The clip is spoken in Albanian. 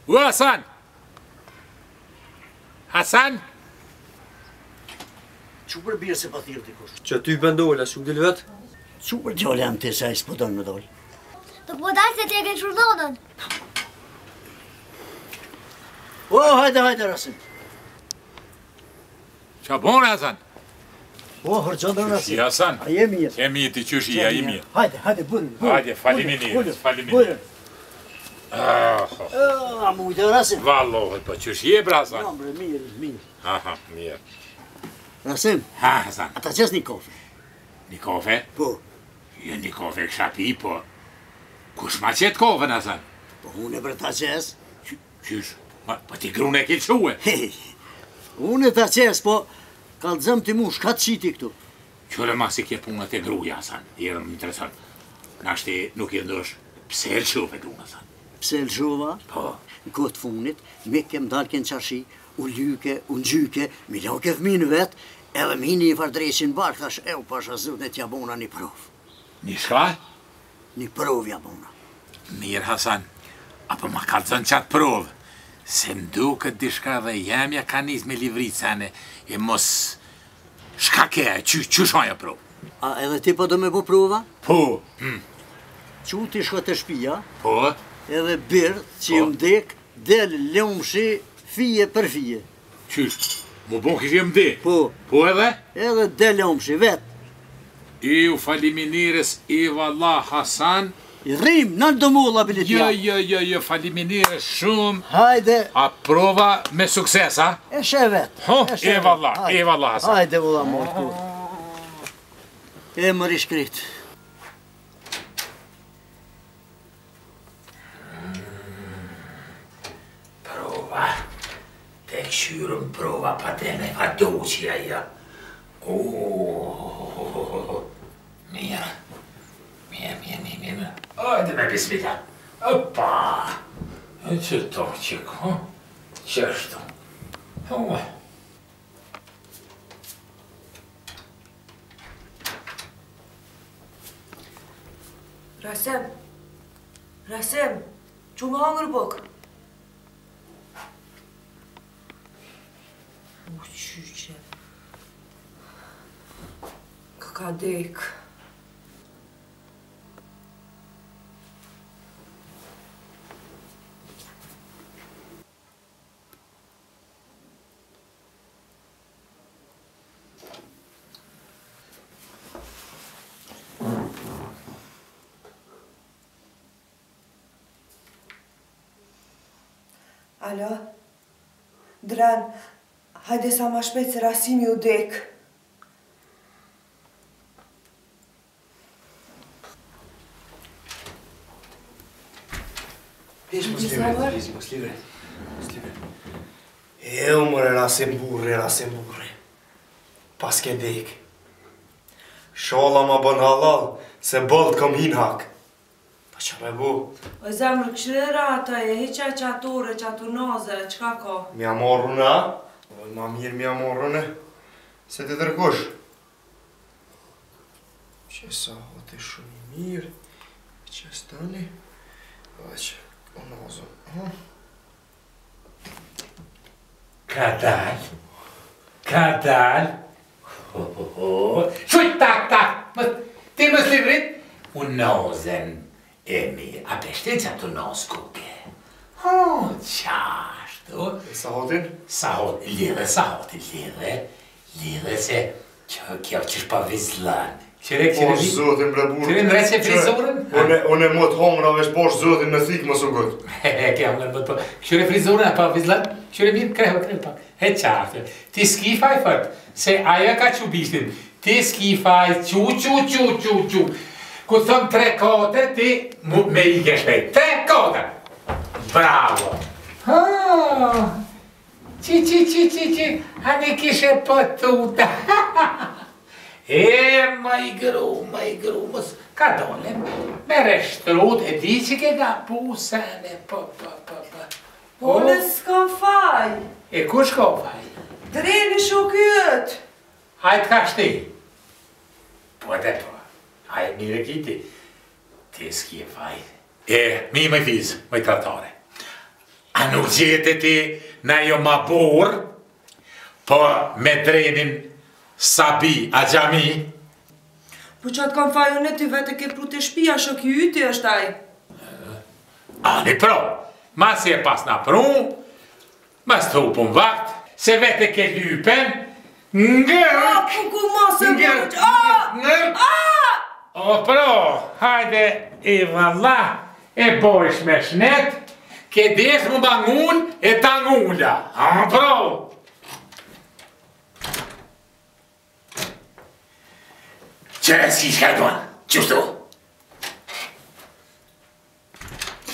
U Hasan! Hasan! Që për birë se pa thirë t'i kush? Që ty bëndolla, që këdil vetë? Që për gjallë jam të se a i s'pëton me dollë? Të po dalë se t'e ke shurdonën. O, hajde, Rasim. Qa bon, Hasan? O, hërgjandër Rasim. Si, Hasan? A jemi mirë. Jemi mirë, ti qysh i, a i mirë. Hajde, bërën. Hajde, faliminirës. A mujtë, Rasim. Vallohet, po qysh i e bra, Hasan? Ja, bre, mirë. Aha, mirë. Rasim, Ha, Hasan? ata qes një kafe. Një kafe? Po, Jo, një kafe kësha pi, po... Kush ma qetë kafen, Hasan? po unë e për ta qes. Qysh? Po ti grune ke quë? Hej, unë e ta qes, po kalëzëm t'i mu shka të qiti këtu. Qëre ma si kje punët e gruja, Hasan, jere më interesant. Nashti nuk je ndosh, pse e lëshuve grunë, Hasan? Pse lëshuva? Po. Në këtë funit, me kem dalë kënë qashi, u lyke, u ngjyke, mi loke fëminë vetë, edhe mi një fardreshin barë, thash, u pasha zëtë t'ja bona një provë. Një shka? Një provë ja bona. Mirë, Hasan, apo ma kalëzën qatë provë, se mdu këtë dishka dhe jemja ka njës me livricane, e mos... Shka ke, që shonja provë? A edhe ti po do me po prova? Po. Që ti shko të shpia, Po? edhe birë që jem dek, del lëmshi fije për fije. Qysh? Mu bon kishë jem di? Po, Po edhe? edhe del lëmshi vetë. I u faliminires i valla Hasan. I rrim, në do mulla biletja. Jo, faliminires shumë. Hajde, A prova me sukses, a? e she vetë. Ho, e valla Hasan. Hajde, valla morë kur. E më rishkrit. Prova. Te këshyrëm prova pa te me fa doqja ja. Mirë. Hajde me bismillah. Opa. Që to qik, ha? Qështu. Rasem, që më hangër bëk? U qyqe. Ka dek. Alo? Dran, hajde sa ma shpejt se Rasimi u dek. Mos livre. Mëre, Rasim burre. Pas ke dek. Shala ma bën halal, se bëllët kom hin hak. Pa që me bu? O zemrë, këshrera ata e, heqa qatore, qatunoze, qka ka? Mja morru na? Oj, ma mirë mja morru ne. Se të tërkush. Që sa hote shumë i mirë. Që stani. Pa që, o nozën. Ka dal. Shuj, tak. Ti mës livrit? Unë nozen e mirë. A peshtin që të nos kuke? Qashtu. Sa hotin? Lidhe se kjo qësh pa vizlan. Po zotin bre burë. Qëre në reqe frizurën? Unë e më të hongra vesh posh zotin me thikë më së gëtë. Kja më në bëtë po. Qëre frizurën pa vizlan? Qëre mirë krehë pak. He qartë. Ti skifaj fërt, se aja ka qubishtin. Ti skifaj, qu. Ku thëm 3 kote, ti me i ke shpejt. 3 kote! Bravo! Qi, hani kishe pëtuta. Ma i gru, mos ka dole, me reshtrut, e di që ke ga pusene, Unë s'kam faj. E ku shko faj? Dreni shukyët. Hajt ka shti. Po, hajt mire kiti. Ti s'ki e faj. Mi me fiz, me tratare. A nuk gjete ti na jo ma burë, po me trenin Sabi a gjami? Po qatë kam fajon e ti vete ke pru të shpia, shok i yti është aj. Ani pro, ma si e pas na pru, ma së të upën vakt, se vete ke lypen, ngërk! Ku ma se Ngërk! ngërk! O pro, hajde i valla, e bojsh me shnet, ke des më bangun e tangulla. A pro! Qërë si shkajtuan, qështu?